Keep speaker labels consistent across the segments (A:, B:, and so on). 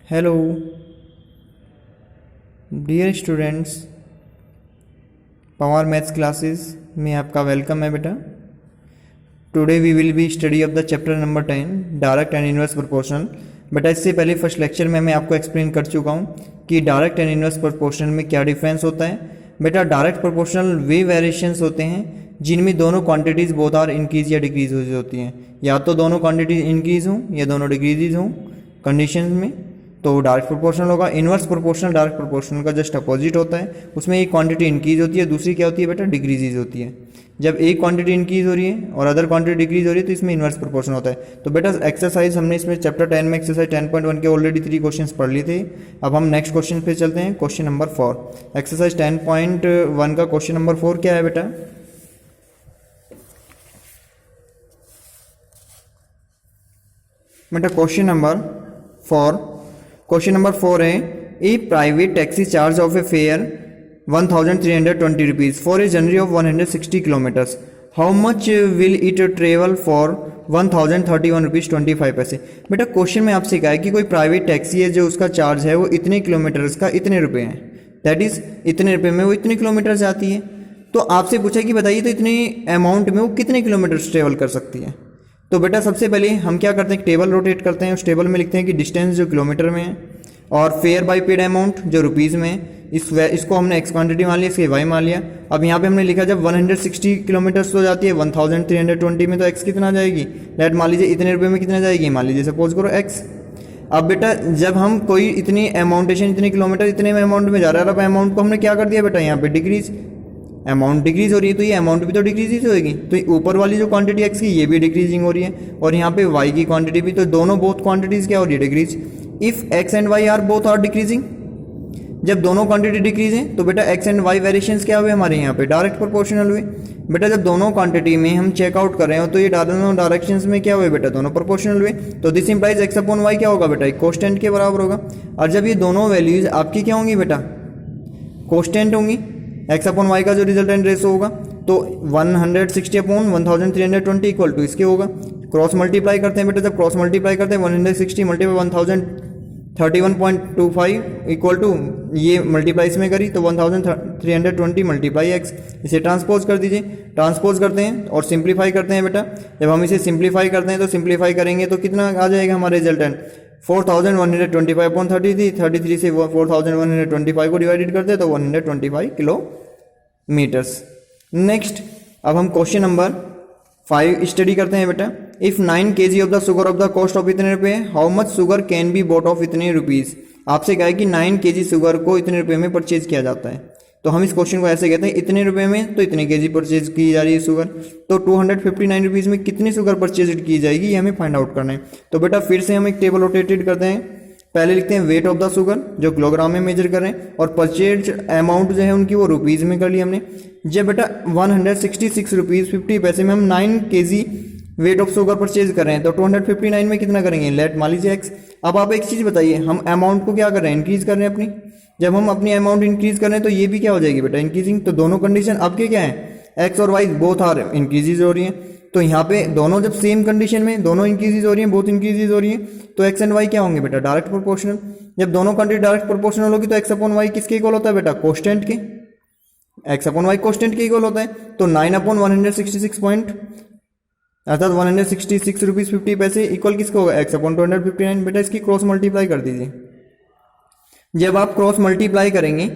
A: Hello dear students, power maths classes में आपका welcome है बेटा। Today we will be study of the chapter number 10 direct and inverse proportional. बेटा इससे पहले फर्स्ट लेक्चर में मैं आपको एक्सप्लेन कर चुका हूँ कि डायरेक्ट एंड इनवर्स प्रोपोर्शनल में क्या डिफरेंस होता है। बेटा डायरेक्ट प्रोपोर्शनल वे वेरिएशंस होते हैं जिनमें दोनों क्वांटिटीज बोथ आर इंक्रीज या डिक्रीज होती हैं, या तो दोनों क्वांटिटीज इंक्रीज हों या दोनों डिक्रीज हों कंडीशन में, तो डायरेक्ट प्रोपोर्शनल होगा। इनवर्स प्रोपोर्शनल डायरेक्ट प्रोपोर्शनल का जस्ट अपोजिट होता है, उसमें एक क्वांटिटी इंक्रीज होती है, दूसरी क्या होती है बेटा डिक्रीज होती है। जब एक क्वांटिटी इंक्रीज हो रही है और अदर क्वांटिटी डिक्रीज हो रही है तो इसमें इनवर्स प्रोपोर्शनल होता है। तो बेटा एक्सरसाइज हमने इसमें चैप्टर 10 में एक्सरसाइज 10.1 के ऑलरेडी 3 क्वेश्चंस पढ़ लिए थे। अब हम नेक्स्ट क्वेश्चन पे चलते हैं, क्वेश्चन नंबर 4। एक्सरसाइज 10.1 का क्वेश्चन नंबर 4 क्या है बेटा? बेटा क्वेश्चन नंबर 4 है, a private taxi charge of a fare 1320 rupees for a journey of 160 kilometres, how much will it travel for 1031 rupees 25 पैसे। बेटा क्वेश्चन में आपसे कहा है कि कोई प्राइवेट टैक्सी है जो उसका चार्ज है वो इतने किलोमीटर्स का इतने रुपए हैं, दैट इज इतने रुपए में वो इतने किलोमीटर जाती है। तो आपसे पूछा कि बताइए तो इतने अमाउंट में वो कितने किलोमीटर्स ट्रेवल कर सकती है। तो बेटा सबसे पहले हम क्या करते हैं, टेबल रोटेट करते हैं, उस टेबल में लिखते हैं कि डिस्टेंस जो किलोमीटर में है और फेयर बाई पेड अमाउंट जो रुपीज़ में है, इसको हमने एक्स क्वांटिटी मान लिया, इसके वाई मान लिया। अब यहाँ पे हमने लिखा जब 160 किलोमीटर्स तो जाती है 1320 में, तो एक्स कितना जाएगी, लेट मान लीजिए इतने रुपये में कितना जाएगी, मान लीजिए सपोज करो एक्स। अब बेटा जब हम कोई इतनी अमाउंटेशन इतने किलोमीटर इतने अमाउंट में जा रहा है, अब अमाउंट को हमने क्या कर दिया बेटा यहाँ पे डिक्रीज, अमाउंट डिक्रीज हो रही है तो ये अमाउंट भी तो डिक्रीज ही होगी। तो ऊपर वाली जो क्वांटिटी एक्स की ये भी डिक्रीजिंग हो रही है और यहाँ पे वाई की क्वांटिटी भी, तो दोनों बोथ क्वांटिटीज क्या हो रही है decrease. If x and y are both are decreasing, जब दोनों क्वांटिटी डिक्रीज हैं तो बेटा एक्स एंड वाई वेरिएशंस क्या हुए हमारे यहाँ पे डायरेक्ट प्रोपोर्शनल हुए। बेटा जब दोनों क्वांटिटी में हम चेकआउट कर रहे हो तो ये दोनों डायरेक्शंस में क्या हुए बेटा दोनों प्रोपोर्शनल हुए। तो this implies x upon y क्या होगा बेटा, एक कोस्टेंट के बराबर होगा। और जब ये दोनों वैल्यूज आपकी क्या होंगी बेटा कोस्टेंट होंगी, एक्स अपॉन वाई का जो रिजल्टेंट रेशो होगा तो 160 अपॉन 1320 इक्वल टू इसके होगा। क्रॉस मल्टीप्लाई करते हैं बेटा, जब क्रॉस मल्टीप्लाई करते हैं 160 मल्टीप्लाई 1031.25 इक्वल टू ये मल्टीप्लाई इसमें करी तो 1320 मल्टीप्लाई एक्स, इसे ट्रांसपोज कर दीजिए। ट्रांसपोज करते हैं और सिंप्लीफाई करते हैं बेटा, जब हम इसे सिंप्लीफाई करते हैं तो सिंप्लीफाई करेंगे तो कितना आ जाएगा हमारा रिजल्टेंट 4125.33 से 4125 को डिवाइडेड करते हैं तो 125 किलोमीटर्स। नेक्स्ट अब हम क्वेश्चन नंबर 5 स्टडी करते हैं बेटा। If 9 kg of the sugar of the cost of इतने रुपए, how much sugar can be bought of इतने रुपीज। आपसे कहा है कि 9 kg शुगर को इतने रुपए में परचेज किया जाता है, तो हम इस क्वेश्चन को ऐसे कहते हैं इतने रुपए में तो इतने केजी परचेज की जा रही है शुगर, तो 259 रुपीज़ में कितनी शुगर परचेज की जाएगी ये हमें फाइंड आउट करना है। तो बेटा फिर से हम एक टेबल रोटेटेड करते हैं, पहले लिखते हैं वेट ऑफ द शुगर जो किलोग्राम में मेजर कर रहे हैं और परचेज अमाउंट जो है उनकी वो रुपीज़ में कर ली हमने। जब बेटा 166 रुपीज़ 50 पैसे में हम 9 kg weight of sugar purchase कर रहे हैं तो 259 में कितना करेंगे, लेट मान लीजिए एक्स। अब आप एक चीज़ बताइए, हम अमाउंट को क्या कर रहे हैं इंक्रीज कर रहे हैं अपनी, जब हम अपनी अमाउंट इंक्रीज कर रहे हैं तो ये भी क्या हो जाएगी बेटा इंक्रीजिंग। तो दोनों कंडीशन आपके क्या है, एक्स और वाई बोथ आर इंक्रीजेज हो रही हैं, तो यहाँ पे दोनों जब सेम कंडीशन में दोनों इंक्रीजेज हो रही हैं, बोथ इंक्रीजेज हो रही हैं, तो एक्स एंड वाई क्या होंगे बेटा डायरेक्ट प्रोपोर्शनल। जब दोनों क्वांटिटी डायरेक्ट प्रोपोर्शनल होगी तो एक्स अपॉन वाई किसके इक्वल होता है बेटा कोस्टेंट के, एक्स अपॉन वाई कोस्टेंट के इक्वल होता है। तो 9 अपॉन 166 पॉइंट अर्थात 166 रुपीज़ 50 पैसे इक्वल किसको होगा एक्स अपॉन 259। बेटा इसकी क्रॉस मल्टीप्लाई कर दीजिए, जब आप क्रॉस मल्टीप्लाई करेंगे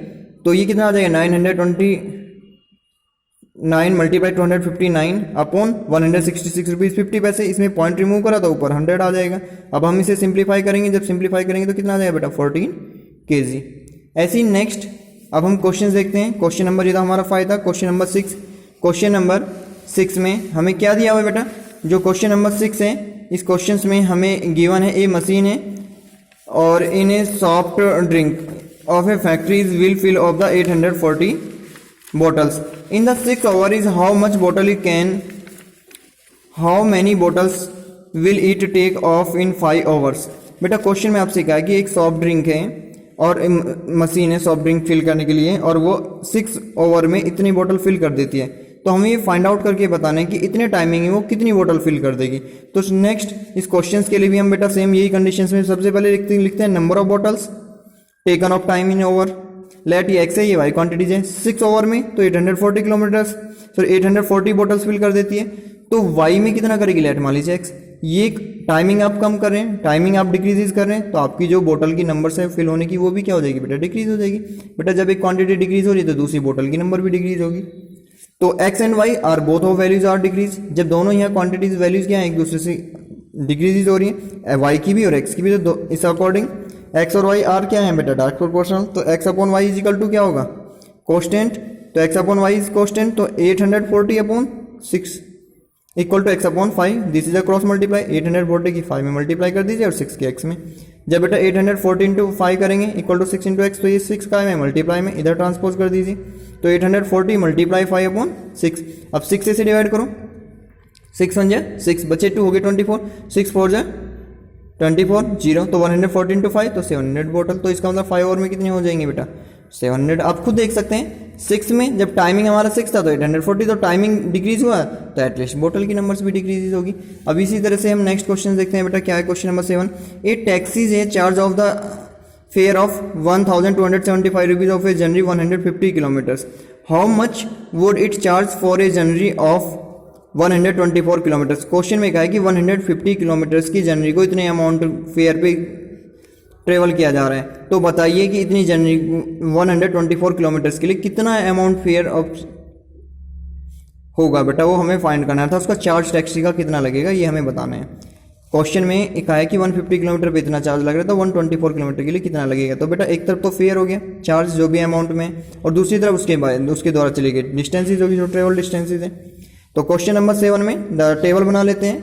A: तो ये कितना आ जाएगा 929 मल्टीप्लाई 259 अपॉन 166 रुपीज़ 50 पैसे, इसमें पॉइंट रिमूव करा तो ऊपर 100 आ जाएगा। अब हम इसे सिंप्लीफाई करेंगे, जब सिंप्लीफाई करेंगे तो कितना आ जाएगा बेटा 14 kg। ऐसे ही नेक्स्ट अब हम क्वेश्चन देखते हैं। क्वेश्चन नंबर ये था हमारा 5 था। क्वेश्चन नंबर 6, क्वेश्चन नंबर 6 में हमें क्या दिया हुआ है बेटा, जो क्वेश्चन नंबर 6 है इस क्वेश्चन में हमें गिवन है ए मशीन है और in a soft drink of a factories will fill of the 840 bottles in the 6 hours is how much bottle it can, how many bottles will it take off in 5 hours। बेटा question में आपसे कहा कि एक soft drink है और machine है soft drink fill करने के लिए और वो 6 ओवर में इतनी बोतल फिल कर देती है। तो हमें ये फाइंड आउट करके बताना है कि इतने टाइमिंग में वो कितनी बोतल फिल कर देगी। तो नेक्स्ट इस क्वेश्चन के लिए भी हम बेटा सेम यही कंडीशंस में सबसे पहले लिखते हैं number of bottles taken of time in over. Let ये एक्स है, ये वाई क्वांटिटीज है। 6 ओवर में तो 840 किलोमीटर्स, सॉरी 840 बॉटल्स फिल कर देती है। तो वाई में कितना करेगी, लेट मान लीजिए एक्स। ये टाइमिंग आप कम कर रहे हैं, टाइमिंग आप डिक्रीज कर रहे हैं, तो आपकी जो बोतल की नंबर है फिल होने की वो भी क्या हो जाएगी बेटा, डिक्रीज हो जाएगी। बेटा जब एक क्वांटिटी डिक्रीज हो रही है तो दूसरी बोतल की नंबर भी डिक्रीज होगी। तो x and y are both of values are decrease. जब दोनों यहाँ क्वांटिटीज वैल्यूज क्या है एक दूसरे से डिक्रीज हो रही है, वाई की भी और एक्स की भी, तो इस अकॉर्डिंग एक्स और वाई आर क्या है बेटा, डायरेक्ट प्रोपोर्शनल। तो x upon y is equal to क्या होगा, कोस्टेंट। तो x upon y is constant, तो 840 upon 6 equal to x upon 5। This is a cross multiply. 840 की 5 में मल्टीप्लाई कर दीजिए और 6 की एक्स में। जब बेटा 840 इंटू 5 करेंगे इक्वल टू 6 इंटू एक्स, तो ये 6 का है मल्टीप्लाई में इधर ट्रांसपोज कर दीजिए। तो 840 मल्टीप्लाई 5 अपॉन 6। अब 6 से डिवाइड करो, 6 1 जा 6 बचे 2 हो गए 24, 6 4 जा 24 0, तो 140 इंटू 5 तो 700 बोतल। तो इसका मतलब 5 ओवर में कितनी हो जाएंगे बेटा, 700। आप खुद देख सकते हैं 6 में जब टाइमिंग हमारा 6 था तो 840, तो टाइमिंग डिक्रीज हुआ तो एटलीस्ट बोतल की नंबर्स भी डिक्रीज होगी। अब इसी तरह से हम नेक्स्ट क्वेश्चन देखते हैं बेटा, क्या है question number 7। A taxis A charge of the fair of 1275 rupees of a journey 150 kilometres. How much would it charge for a journey of 124 kilometres. Question में कहा है कि 150 किलोमीटर्स की जर्नी को इतने अमाउंट फेयर पे ट्रेवल किया जा रहा है, तो बताइए कि इतनी जर्नी 124 किलोमीटर्स के लिए कितना अमाउंट फेयर ऑफ होगा बेटा, वो हमें फाइंड करना था। उसका चार्ज टैक्सी का कितना लगेगा ये हमें बताना है। क्वेश्चन में कहा है कि 150 किलोमीटर पे इतना चार्ज लग रहा है, तो 124 किलोमीटर के लिए कितना लगेगा। तो बेटा एक तरफ तो फेयर हो गया चार्ज जो भी अमाउंट में, और दूसरी तरफ उसके द्वारा चली गई डिस्टेंसेज होगी, जो ट्रेवल डिस्टेंसेज है। तो क्वेश्चन नंबर 7 में टेबल बना लेते हैं।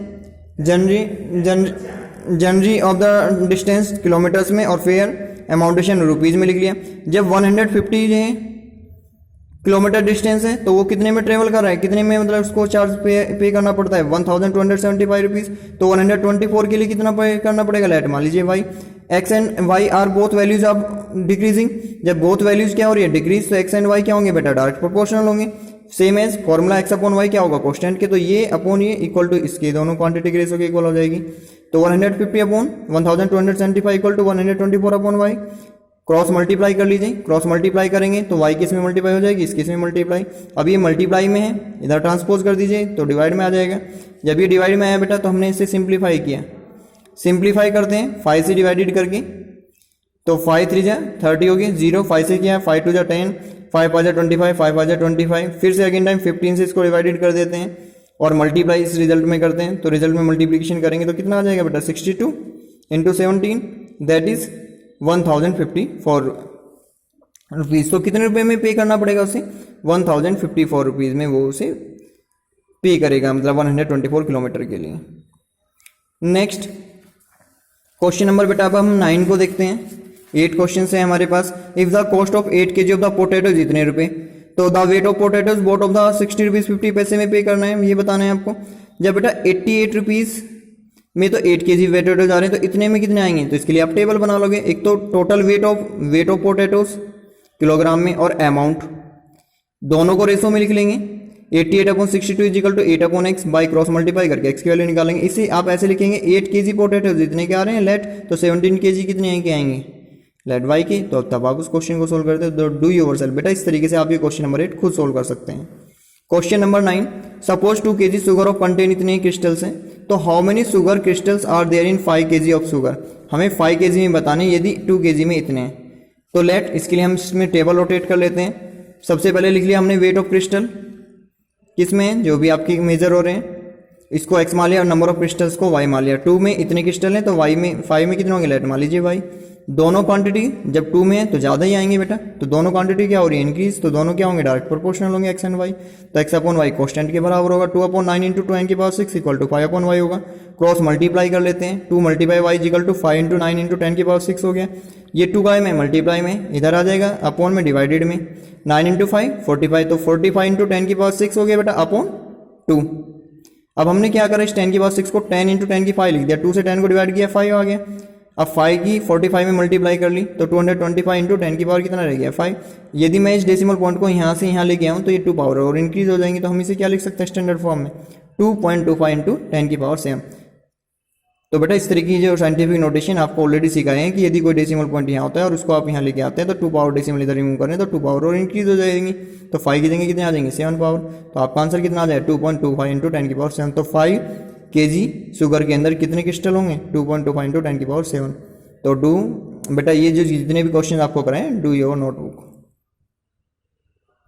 A: जनरी ऑफ द डिस्टेंस किलोमीटर्स में और फेयर अमाउंटेशन रुपीज़ में लिख लिया। जब 150 किलोमीटर डिस्टेंस है तो वो कितने में ट्रेवल कर रहा है, कितने में मतलब उसको चार्ज पे करना पड़ता है 1275 रुपीज़। तो 124 के लिए कितना पे करना पड़ेगा, लेट मान लीजिए y. X and y are both values of decreasing. जब बोथ वैल्यूज क्या हो रही है, डिक्रीज, तो एक्स एंड वाई क्या होंगे बेटा, डायरेक्ट प्रोपोर्शनल होंगे। Same as formula x upon y क्या होगा, कॉन्स्टेंट के, तो ये अपॉन ये इक्वल टू इसके दोनों क्वांटिटी के रेशो के इक्वल हो जाएगी। तो 150 upon 1275 equal to 124 upon y. Cross multiply कर लीजिए, क्रॉस मल्टीप्लाई करेंगे तो वाई किस में मल्टीप्लाई हो जाएगी, इस किस में मल्टीप्लाई। अब ये मल्टीप्लाई में है, इधर ट्रांसपोज कर दीजिए तो डिवाइड में आ जाएगा। जब ये डिवाइड में आया बेटा तो हमने इसे सिंप्लीफाई किया। सिंप्लीफाई करते हैं 5 से डिवाइडेड करके, तो 5 3 जा 30 हो गई, 0 5 से किया, 5 2 जा 10, 5 5 जा 25, 5 5 जा 25। फिर से अगेन टाइम 15 से इसको डिवाइडेड कर देते हैं और मल्टीप्लाई इस रिजल्ट में करते हैं। तो रिजल्ट में मल्टीप्लिकेशन करेंगे तो कितना आ जाएगा बेटा, 62 इंटू 17 दैट इज 1054 रुपीज़। तो कितने रुपए में पे करना पड़ेगा उसे, 1054 रुपीज़ में वो उसे पे करेगा, मतलब 124 किलोमीटर के लिए। नेक्स्ट क्वेश्चन नंबर बेटा अब हम 9 को देखते हैं। 8 क्वेश्चन है हमारे पास। If the cost of 8 kg of the potatoes इतने रुपए, तो the weight of potatoes bought of the 60 rupees 50 पैसे में पे करना है, ये बताना है आपको। जब बेटा 88 रुपीज़ में तो 8 kg पोटैटोज आ रहे हैं, तो इतने में कितने आएंगे, तो इसके लिए आप टेबल बना लोगे। एक तो total weight of potatoes kilogram में और अमाउंट दोनों को रेशो में लिख लेंगे। 88 upon 62 is equal to 8 upon x, by cross multiply करके एक्स की वैल्यू निकालेंगे। इसे आप ऐसे लिखेंगे 8 kg पोटैटोज इतने के आ रहे हैं लेट, तो 17 kg कितने के आएंगे लेट वाई की। तो तब आप उस क्वेश्चन को सोल्व करते हो, डू योरसेल्फ बेटा। इस तरीके से आप ये क्वेश्चन नंबर 8 खुद सोल्व कर सकते हैं। Question number 9, suppose 2 kg sugar of contain इतने क्रिस्टल्स हैं, तो how many sugar crystals are there in 5 kg of sugar. हमें 5 kg में बताने यदि 2 kg में इतने हैं। तो लेट इसके लिए हम इसमें टेबल रोटेट कर लेते हैं। सबसे पहले लिख लिया हमने वेट ऑफ क्रिस्टल, किसमें जो भी आपकी मेजर हो रहे हैं, इसको एक्स मान लिया और नंबर ऑफ क्रिस्टल्स को वाई मान लिया। 2 में इतने क्रिस्टल हैं तो वाई में 5 में कितने होंगे लेट मान लीजिए वाई। दोनों क्वांटिटी जब 2 में है तो ज़्यादा ही आएंगे बेटा, तो दोनों क्वांटिटी क्या हो रही है इंक्रीज, तो दोनों क्या होंगे डायरेक्ट प्रोपोर्शनल होंगे एक्स एंड वाई। तो एक्स अपॉन वाई कॉन्स्टेंट के बराबर होगा। 2 अपॉन 9 इंटू 2 n की power 6 equal to 5 upon y होगा। क्रॉस मल्टीप्लाई कर लेते हैं, 2 multiply y equal to 5 into 9 into 10 की पावर 6 हो गया। ये 2 का में मल्टीप्लाई में इधर आ जाएगा, अपॉन में डिवाइडेड में 9 इंटू 5 45, तो 45 इंटू 10 की पावर 6 हो गया बेटा अपॉन 2। अब हमने क्या करा, इस 10 की पावर 6 को 10 इंटू 10 की 5 लिख दिया, 2 से 10 को डिवाइड किया 5 आ गया। अब 5 की 45 में मल्टीप्लाई कर ली तो 225 इंटू 10 की पावर कितना रह गया 5। यदि मैं इस डेसिमल पॉइंट को यहाँ से यहाँ लेके आऊँ तो ये 2 पावर और इंक्रीज हो जाएंगे, तो हम इसे क्या लिख सकते हैं स्टैंडर्ड फॉर्म में 2.25 इंटू 10 की पावर 7। तो बेटा इस तरीके की जो साइंटिफिक नोटेशन आपको ऑलरेडी सिखाए हैं कि यदि कोई डेसिमल पॉइंट यहाँ होता है और उसको आप यहाँ लेके आते हैं तो 2 पावर डेसिमल इधर रिमूव करें तो 2 पावर और इंक्रीज हो जाएंगी, तो 5 की जगह कितने आ जाएंगे 7 पावर। तो आपका आंसर कितना आ जाएगा 2.25 इंटू 10 की पावर 7। तो 5 kg शुगर के अंदर कितने क्रिस्टल होंगे 2.25 इंटू 10 की पावर 7। तो डू बेटा ये जो जितने भी क्वेश्चन आपको कराएं डू योर नोटबुक।